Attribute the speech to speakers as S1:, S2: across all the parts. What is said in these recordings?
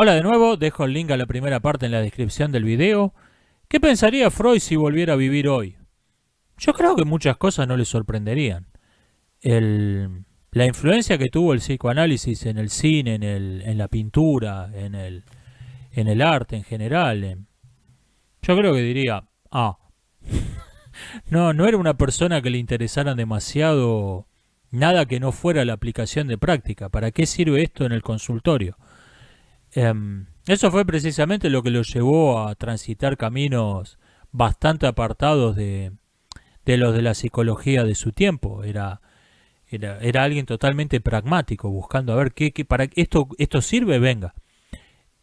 S1: Hola de nuevo, dejo el link a la primera parte en la descripción del video. ¿Qué pensaría Freud si volviera a vivir hoy? Yo creo que muchas cosas no le sorprenderían. La influencia que tuvo el psicoanálisis en el cine, en la pintura, en el arte en general. Yo creo que diría, no era una persona que le interesara demasiado nada que no fuera la aplicación de práctica. ¿Para qué sirve esto en el consultorio? Eso fue precisamente lo que lo llevó a transitar caminos bastante apartados de los de la psicología de su tiempo. Era alguien totalmente pragmático, buscando a ver qué para esto sirve, venga.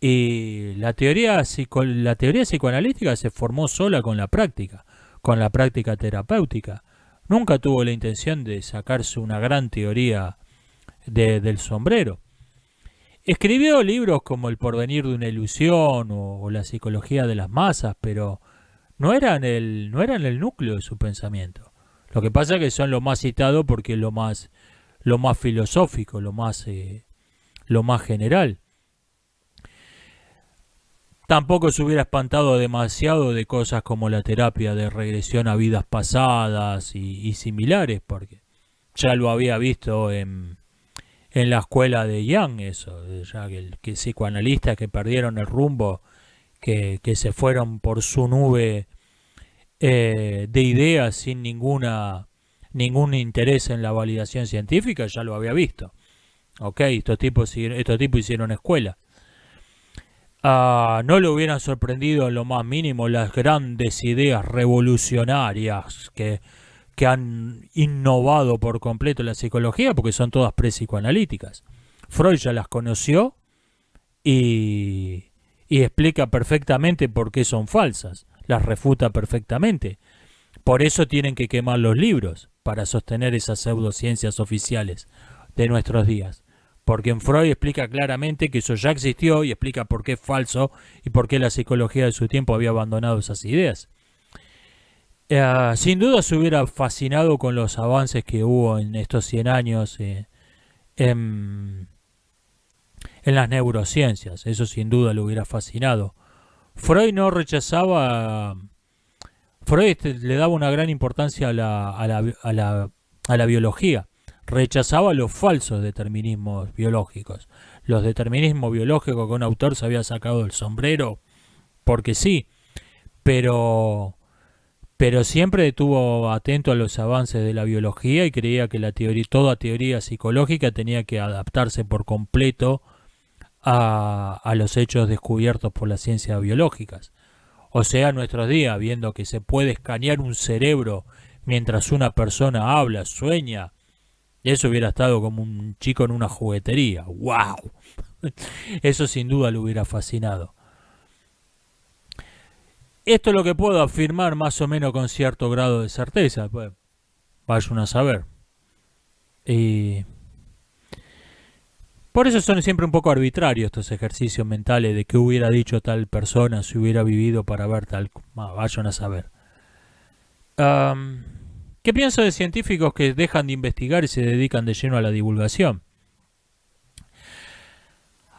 S1: Y la teoría psicoanalítica se formó sola con la práctica terapéutica. Nunca tuvo la intención de sacarse una gran teoría del sombrero. Escribió libros como El porvenir de una ilusión o La psicología de las masas, pero no eran el núcleo de su pensamiento. Lo que pasa es que son lo más citado porque es lo más filosófico, lo más general. Tampoco se hubiera espantado demasiado de cosas como la terapia de regresión a vidas pasadas y similares, porque ya lo había visto en la escuela de Jung, eso, ya que psicoanalistas que perdieron el rumbo, que se fueron por su nube de ideas sin ningún interés en la validación científica, ya lo había visto. Ok, estos tipos hicieron escuela. No le hubieran sorprendido en lo más mínimo las grandes ideas revolucionarias que han innovado por completo la psicología, porque son todas pre-psicoanalíticas. Freud ya las conoció y explica perfectamente por qué son falsas, las refuta perfectamente. Por eso tienen que quemar los libros, para sostener esas pseudociencias oficiales de nuestros días. Porque en Freud explica claramente que eso ya existió y explica por qué es falso y por qué la psicología de su tiempo había abandonado esas ideas. Sin duda se hubiera fascinado con los avances que hubo en estos 100 años en, en las neurociencias. Eso sin duda le hubiera fascinado. Freud no rechazaba... Freud le daba una gran importancia a la biología. Rechazaba los falsos determinismos biológicos. Los determinismos biológicos que un autor se había sacado del sombrero porque sí, pero siempre estuvo atento a los avances de la biología y creía que toda teoría psicológica tenía que adaptarse por completo a los hechos descubiertos por las ciencias biológicas. O sea, en nuestros días, viendo que se puede escanear un cerebro mientras una persona habla, sueña, eso hubiera estado como un chico en una juguetería. ¡Wow! Eso sin duda le hubiera fascinado. Esto es lo que puedo afirmar más o menos con cierto grado de certeza. Pues, vayan a saber. Y por eso son siempre un poco arbitrarios estos ejercicios mentales de qué hubiera dicho tal persona si hubiera vivido para ver tal... vayan a saber. ¿Qué pienso de científicos que dejan de investigar y se dedican de lleno a la divulgación?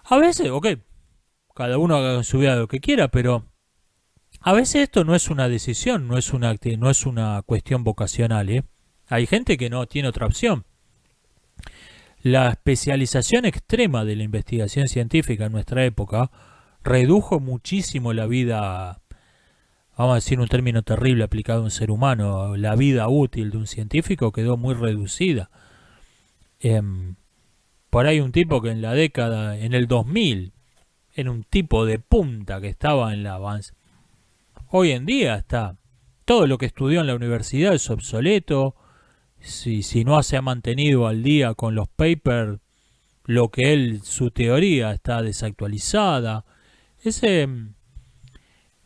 S1: A veces, ok, cada uno haga en su vida lo que quiera, pero a veces esto no es una decisión, no es una cuestión vocacional, ¿eh? Hay gente que no tiene otra opción. La especialización extrema de la investigación científica en nuestra época redujo muchísimo la vida, vamos a decir un término terrible aplicado a un ser humano, la vida útil de un científico quedó muy reducida. Por ahí un tipo que en el 2000, era un tipo de punta que estaba en la avance. Hoy en día está, todo lo que estudió en la universidad es obsoleto. Si no se ha mantenido al día con los papers, su teoría está desactualizada. Es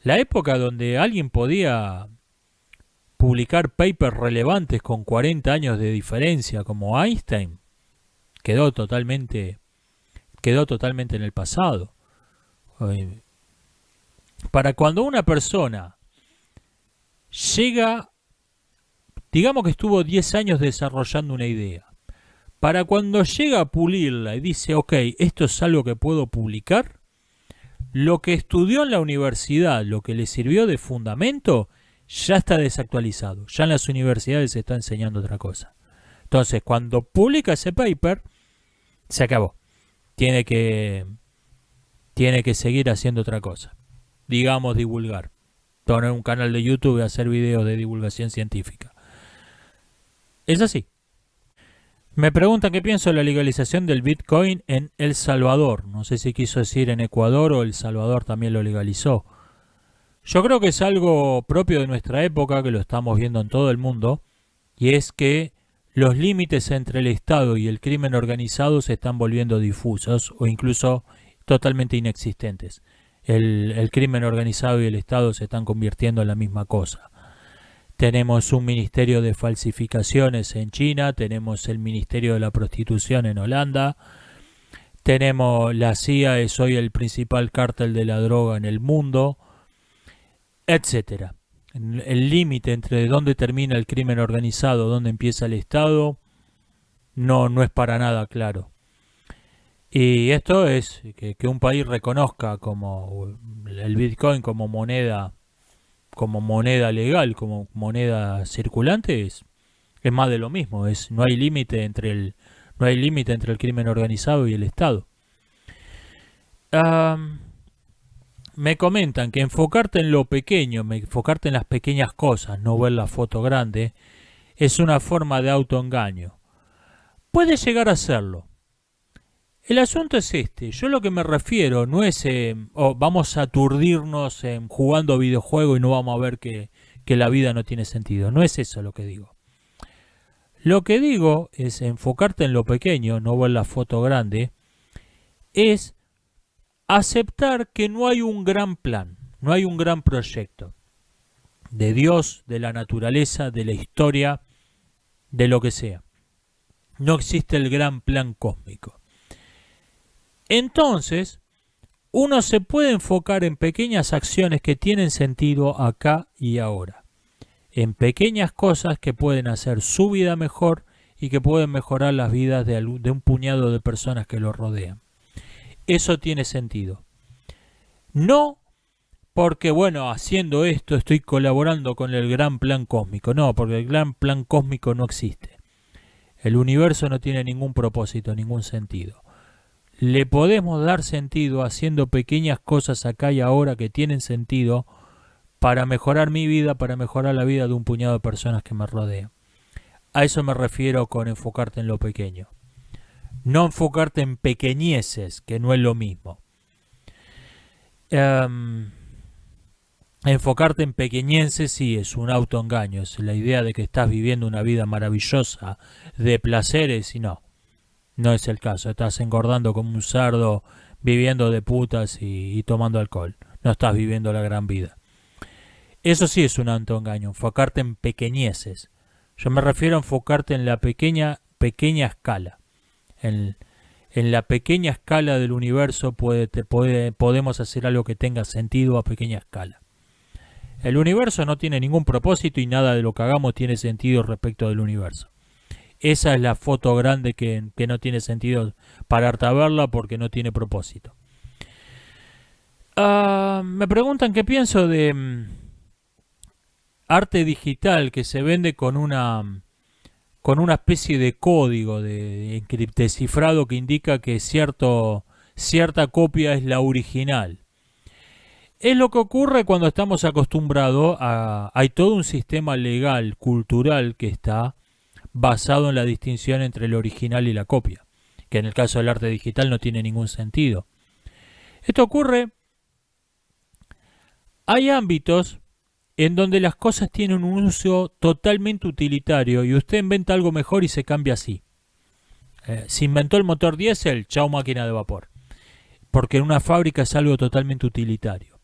S1: la época donde alguien podía publicar papers relevantes con 40 años de diferencia, como Einstein, quedó totalmente en el pasado. Para cuando una persona llega, digamos que estuvo 10 años desarrollando una idea, para cuando llega a pulirla y dice, ok, esto es algo que puedo publicar, lo que estudió en la universidad, lo que le sirvió de fundamento, ya está desactualizado. Ya en las universidades se está enseñando otra cosa. Entonces, cuando publica ese paper, se acabó. Tiene que seguir haciendo otra cosa. Digamos, divulgar. Poner un canal de YouTube y hacer videos de divulgación científica. Es así. Me preguntan qué pienso de la legalización del Bitcoin en El Salvador. No sé si quiso decir en Ecuador o El Salvador también lo legalizó. Yo creo que es algo propio de nuestra época, que lo estamos viendo en todo el mundo, y es que los límites entre el Estado y el crimen organizado se están volviendo difusos o incluso totalmente inexistentes. El crimen organizado y el Estado se están convirtiendo en la misma cosa. Tenemos un ministerio de falsificaciones en China, tenemos el ministerio de la prostitución en Holanda, tenemos la CIA, es hoy el principal cártel de la droga en el mundo, etcétera. El límite entre dónde termina el crimen organizado, dónde empieza el Estado, no es para nada claro. Y esto es que un país reconozca como el Bitcoin como moneda legal, como moneda circulante, es más de lo mismo. No hay límite entre el crimen organizado y el Estado. Me comentan que enfocarte en lo pequeño, enfocarte en las pequeñas cosas, no ver la foto grande, es una forma de autoengaño. Puede llegar a serlo. El asunto es este. Yo lo que me refiero no es vamos a aturdirnos jugando videojuegos y no vamos a ver que la vida no tiene sentido. No es eso lo que digo. Lo que digo es enfocarte en lo pequeño, no ver la foto grande, es aceptar que no hay un gran plan, no hay un gran proyecto de Dios, de la naturaleza, de la historia, de lo que sea. No existe el gran plan cósmico. Entonces, uno se puede enfocar en pequeñas acciones que tienen sentido acá y ahora. En pequeñas cosas que pueden hacer su vida mejor y que pueden mejorar las vidas de un puñado de personas que lo rodean. Eso tiene sentido. No porque, bueno, haciendo esto estoy colaborando con el gran plan cósmico. No, porque el gran plan cósmico no existe. El universo no tiene ningún propósito, ningún sentido. Le podemos dar sentido haciendo pequeñas cosas acá y ahora que tienen sentido para mejorar mi vida, para mejorar la vida de un puñado de personas que me rodean. A eso me refiero con enfocarte en lo pequeño. No enfocarte en pequeñeces, que no es lo mismo. Enfocarte en pequeñeces sí es un autoengaño, es la idea de que estás viviendo una vida maravillosa de placeres y no es el caso. Estás engordando como un cerdo, viviendo de putas y tomando alcohol. No estás viviendo la gran vida. Eso sí es un autoengaño, enfocarte en pequeñeces. Yo me refiero a enfocarte en la pequeña escala. En la pequeña escala del universo podemos hacer algo que tenga sentido a pequeña escala. El universo no tiene ningún propósito y nada de lo que hagamos tiene sentido respecto del universo. Esa es la foto grande que no tiene sentido pararte a verla porque no tiene propósito. Me preguntan qué pienso de arte digital que se vende con una especie de código de descifrado que indica que cierta copia es la original. Es lo que ocurre cuando estamos acostumbrados hay todo un sistema legal, cultural que está basado en la distinción entre el original y la copia, que en el caso del arte digital no tiene ningún sentido. Esto ocurre, hay ámbitos en donde las cosas tienen un uso totalmente utilitario y usted inventa algo mejor y se cambia así. Se inventó el motor diésel, chao máquina de vapor, porque en una fábrica es algo totalmente utilitario.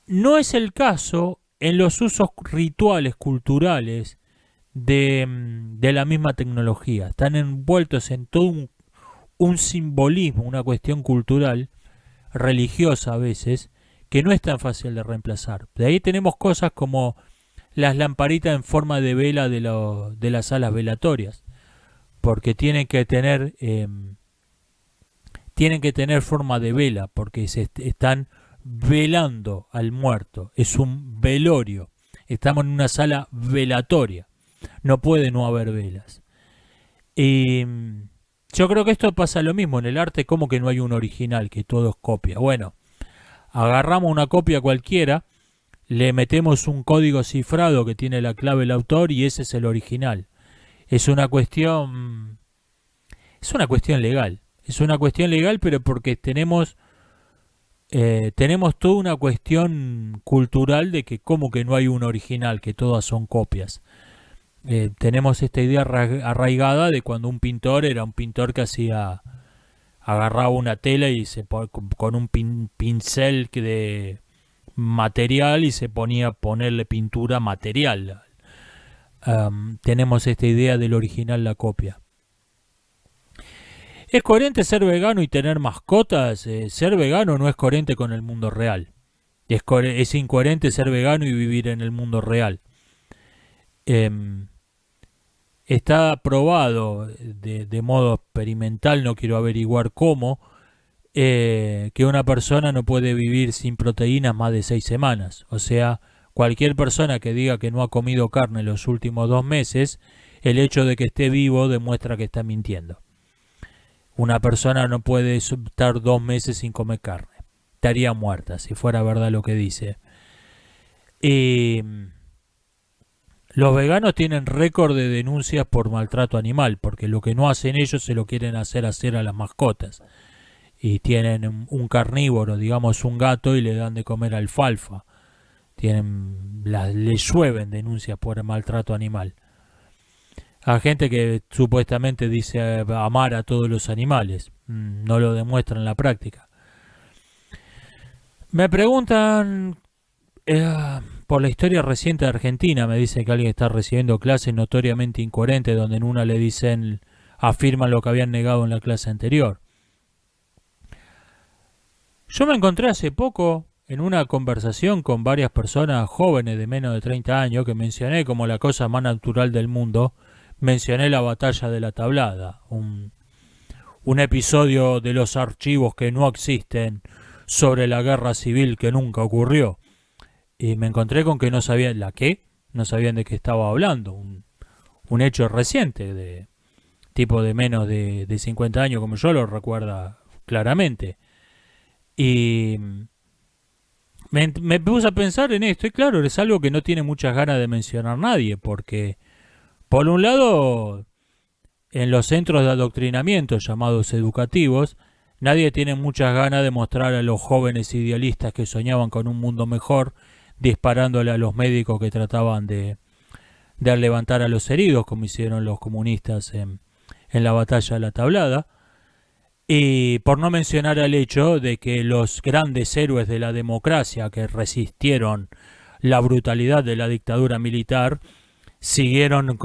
S1: No es el caso en los usos rituales, culturales, de la misma tecnología. Están envueltos en todo un simbolismo, una cuestión cultural, religiosa a veces, que no es tan fácil de reemplazar. De ahí tenemos cosas como las lamparitas en forma de vela de las salas velatorias, porque tienen que tener tienen que tener forma de vela porque se están velando al muerto. Es un velorio. Estamos en una sala velatoria. No puede no haber velas. Y yo creo que esto pasa lo mismo en el arte, como que no hay un original, que todo es copia. Bueno, agarramos una copia cualquiera, le metemos un código cifrado que tiene la clave del autor y ese es el original. Es una cuestión legal. Es una cuestión legal, pero porque tenemos toda una cuestión cultural de que como que no hay un original, que todas son copias. Tenemos esta idea arraigada de cuando un pintor era un pintor que agarraba una tela y con un pincel de material y se ponía a ponerle pintura material. Tenemos esta idea del original, la copia. ¿Es coherente ser vegano y tener mascotas? Ser vegano no es coherente con el mundo real. Es incoherente ser vegano y vivir en el mundo real. Está probado de modo experimental, no quiero averiguar cómo, que una persona no puede vivir sin proteínas más de 6 semanas. O sea, cualquier persona que diga que no ha comido carne en los últimos 2 meses, el hecho de que esté vivo demuestra que está mintiendo. Una persona no puede estar 2 meses sin comer carne. Estaría muerta, si fuera verdad lo que dice. Los veganos tienen récord de denuncias por maltrato animal, porque lo que no hacen ellos se lo quieren hacer a las mascotas. Y tienen un carnívoro, digamos un gato, y le dan de comer alfalfa. Le llueven denuncias por maltrato animal. A gente que supuestamente dice amar a todos los animales. No lo demuestra en la práctica. Me preguntan por la historia reciente de Argentina. Me dice que alguien está recibiendo clases notoriamente incoherentes, donde en una le dicen, afirman lo que habían negado en la clase anterior. Yo me encontré hace poco en una conversación con varias personas jóvenes de menos de 30 años que mencioné como la cosa más natural del mundo. Mencioné la batalla de la Tablada, un episodio de los archivos que no existen sobre la guerra civil que nunca ocurrió. Y me encontré con que no sabían no sabían de qué estaba hablando. Un hecho reciente, de tipo de menos de 50 años como yo lo recuerda claramente. Y me puse a pensar en esto, y claro, es algo que no tiene muchas ganas de mencionar nadie, porque por un lado, en los centros de adoctrinamiento llamados educativos, nadie tiene muchas ganas de mostrar a los jóvenes idealistas que soñaban con un mundo mejor, disparándole a los médicos que trataban de levantar a los heridos, como hicieron los comunistas en la batalla de la Tablada. Y por no mencionar el hecho de que los grandes héroes de la democracia que resistieron la brutalidad de la dictadura militar siguieron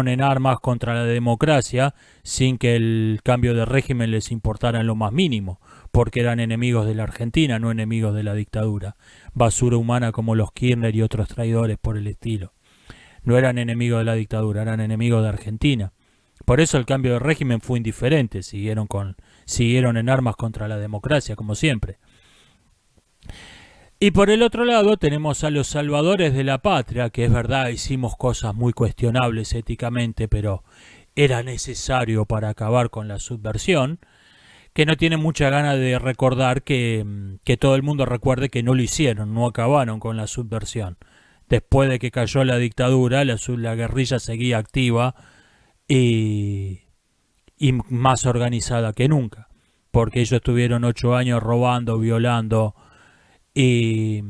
S1: en armas contra la democracia sin que el cambio de régimen les importara en lo más mínimo, porque eran enemigos de la Argentina, no enemigos de la dictadura. Basura humana como los Kirchner y otros traidores por el estilo. No eran enemigos de la dictadura, eran enemigos de Argentina. Por eso el cambio de régimen fue indiferente, siguieron en armas contra la democracia, como siempre. Y por el otro lado tenemos a los salvadores de la patria, que es verdad, hicimos cosas muy cuestionables éticamente, pero era necesario para acabar con la subversión, que no tienen mucha gana de recordar que todo el mundo recuerde que no lo hicieron, no acabaron con la subversión. Después de que cayó la dictadura, la guerrilla seguía activa y más organizada que nunca, porque ellos estuvieron 8 años robando, violando y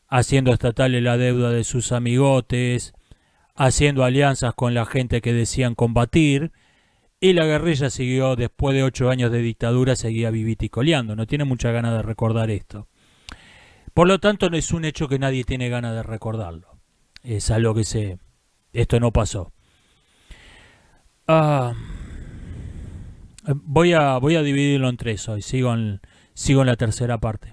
S1: haciendo estatales la deuda de sus amigotes, haciendo alianzas con la gente que decían combatir, y la guerrilla siguió, después de 8 años de dictadura, seguía viviticoleando. No tiene mucha ganas de recordar esto. Por lo tanto, no es un hecho que nadie tiene ganas de recordarlo. Es algo que esto no pasó. Voy a dividirlo en 3 hoy. Sigo en la tercera parte.